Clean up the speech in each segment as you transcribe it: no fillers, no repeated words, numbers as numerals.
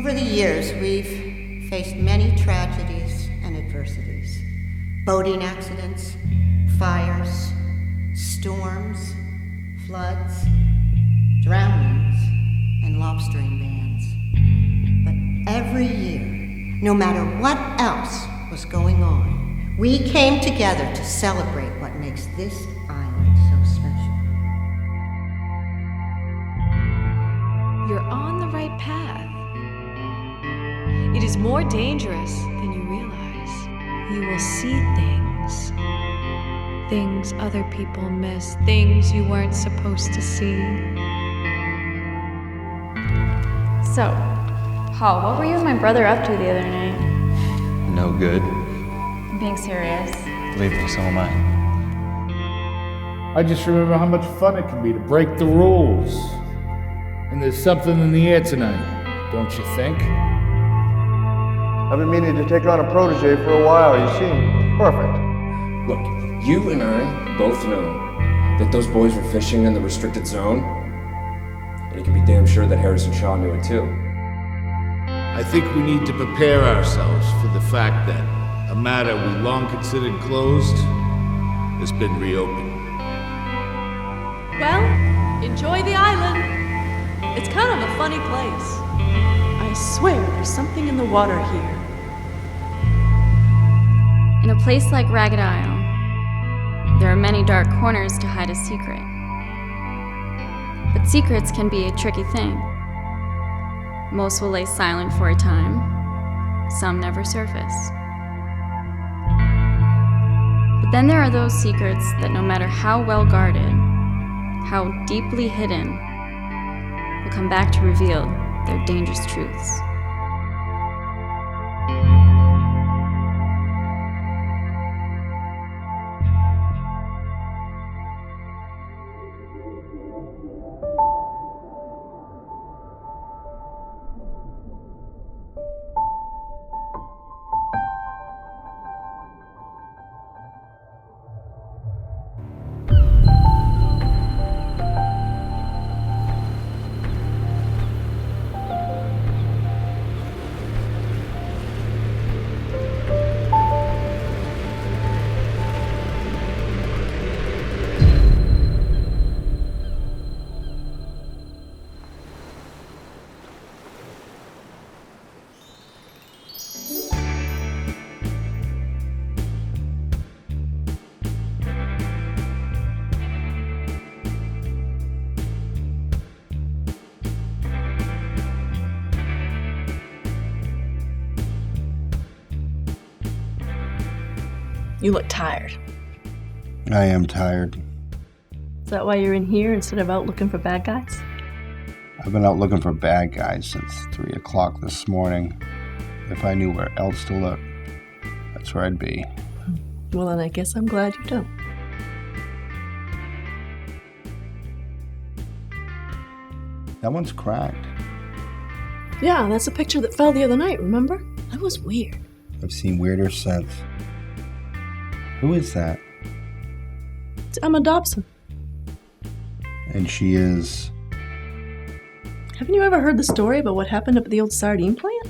Over the years, we've faced many tragedies and adversities. Boating accidents, fires, storms, floods, drownings, and lobstering bans. But every year, no matter what else was going on, we came together to celebrate what makes this island so special. You're on the right path. It is more dangerous than you realize. You will see things. Things other people miss. Things you weren't supposed to see. So, Paul, what were you and my brother up to the other night? No good. I'm being serious. Believe me, so am I. I just remember how much fun it can be to break the rules. And there's something in the air tonight, don't you think? I've been meaning to take on a protege for a while. You seem perfect. Look, you and I both know that those boys were fishing in the restricted zone, and you can be damn sure that Harrison Shaw knew it too. I think we need to prepare ourselves for the fact that a matter we long considered closed has been reopened. Well, enjoy the island. It's kind of a funny place. I swear there's something in the water here. In a place like Ragged Isle, there are many dark corners to hide a secret. But secrets can be a tricky thing. Most will lay silent for a time, some never surface. But then there are those secrets that no matter how well guarded, how deeply hidden, will come back to reveal their dangerous truths. You look tired. I am tired. Is that why you're in here instead of out looking for bad guys? I've been out looking for bad guys since 3 o'clock this morning. If I knew where else to look, that's where I'd be. Well, then I guess I'm glad you don't. That one's cracked. Yeah, that's a picture that fell the other night, remember? That was weird. I've seen weirder since. Who is that? It's Emma Dobson. And she is... Haven't you ever heard the story about what happened up at the old sardine plant?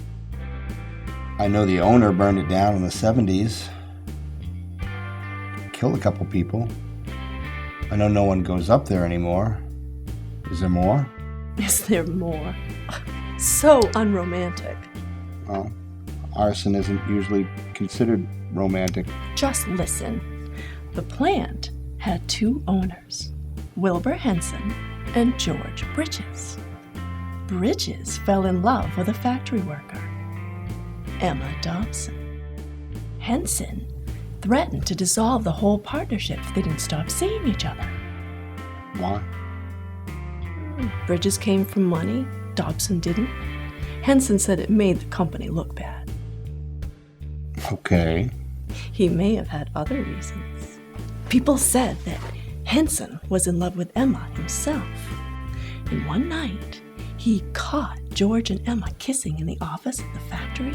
I know the owner burned it down in the 70s. Killed a couple people. I know no one goes up there anymore. Is there more? Is there more? So unromantic. Well, arson isn't usually considered romantic. Just listen. The plant had 2 owners, Wilbur Henson and George Bridges. Bridges fell in love with a factory worker, Emma Dobson. Henson threatened to dissolve the whole partnership if they didn't stop seeing each other. Why? Bridges came from money, Dobson didn't. Henson said it made the company look bad. Okay. He may have had other reasons. People said that Henson was in love with Emma himself. And one night, he caught George and Emma kissing in the office at the factory,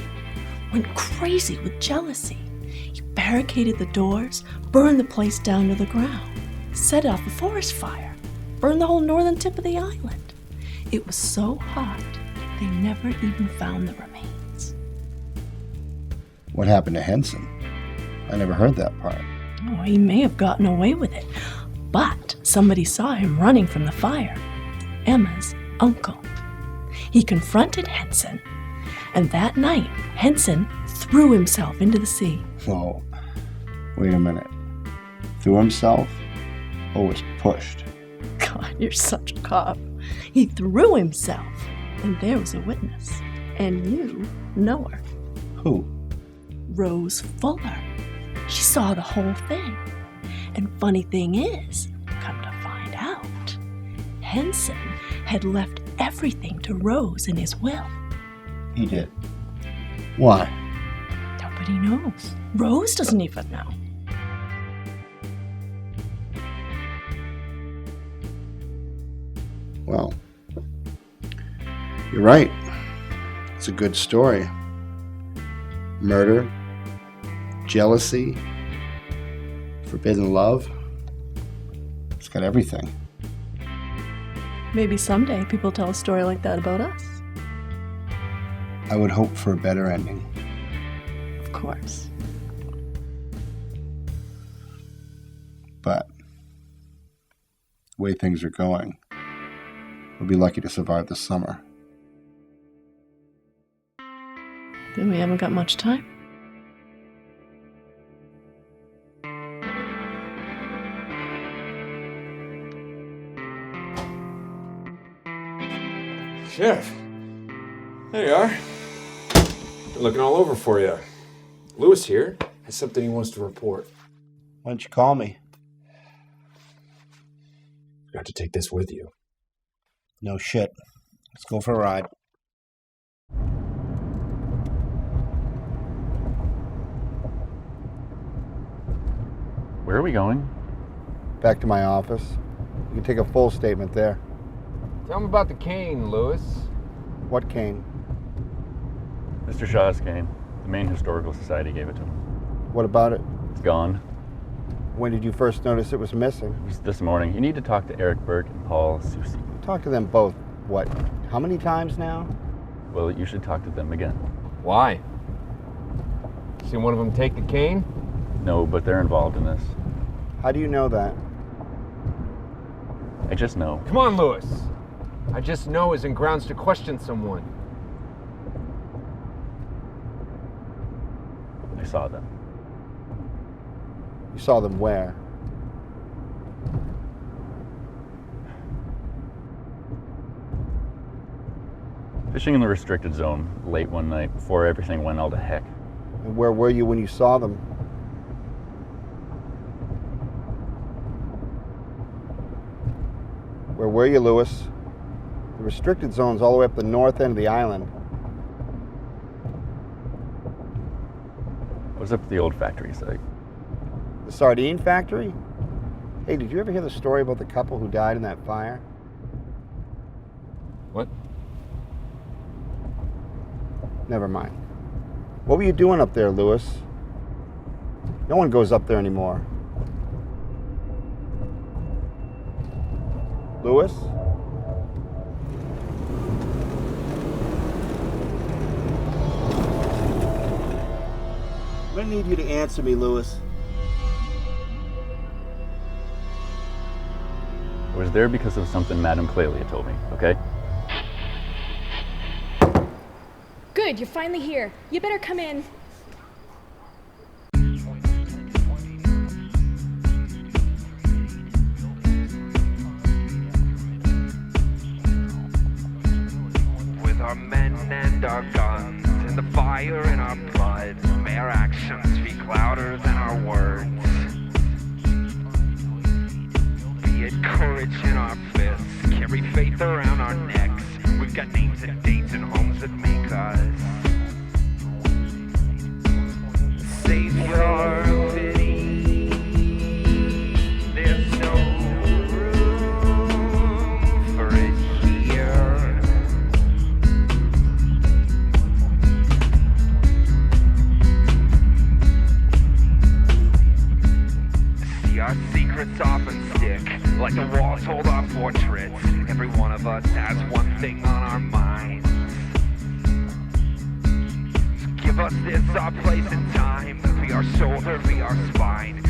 went crazy with jealousy. He barricaded the doors, burned the place down to the ground, set off a forest fire, burned the whole northern tip of the island. It was so hot they never even found the remains. What happened to Henson? I never heard that part. Oh, he may have gotten away with it, but somebody saw him running from the fire. Emma's uncle. He confronted Henson, and that night, Henson threw himself into the sea. Oh, wait a minute. Threw himself? Or was pushed? God, you're such a cop. He threw himself, and there was a witness. And you know her. Who? Rose Fuller. She saw the whole thing. And funny thing is, come to find out, Henson had left everything to Rose in his will. He did. Why? Nobody knows. Rose doesn't even know. Well, you're right. It's a good story. Murder, jealousy, forbidden love. It's got everything. Maybe someday people tell a story like that about us. I would hope for a better ending. Of course. But the way things are going, we'll be lucky to survive the summer. Then we haven't got much time. Sheriff, there you are. Been looking all over for you. Lewis here has something he wants to report. Why don't you call me? You got to take this with you. No shit. Let's go for a ride. Where are we going? Back to my office. You can take a full statement there. Tell him about the cane, Lewis. What cane? Mr. Shaw's cane. The Maine Historical Society gave it to him. What about it? It's gone. When did you first notice it was missing? It was this morning. You need to talk to Eric Burke and Paul Susi. Talk to them both, what, how many times now? Well, you should talk to them again. Why? Seen one of them take the cane? No, but they're involved in this. How do you know that? I just know. Come on, Lewis. I just know isn't grounds to question someone. I saw them. You saw them where? Fishing in the restricted zone late one night before everything went all to heck. And where were you when you saw them? Where were you, Lewis? The restricted zone's all the way up the north end of the island. I was up at the old factory site. The sardine factory? Hey, did you ever hear the story about the couple who died in that fire? What? Never mind. What were you doing up there, Lewis? No one goes up there anymore. Lewis? I'm gonna need you to answer me, Lewis. I was there because of something Madame Clelia told me, okay? Good, you're finally here. You better come in. With our men and our guns, and the fire in our blood, may our actions speak louder than our words. Be it courage in our fists, carry faith around our necks. We've got names and dates and homes that make us. Savior of pity, there's no room for it here. See, our secrets often stick, like the walls hold our portraits. Every one of us has one thing on our minds. us is our place and time. Be our shoulder, be our spine.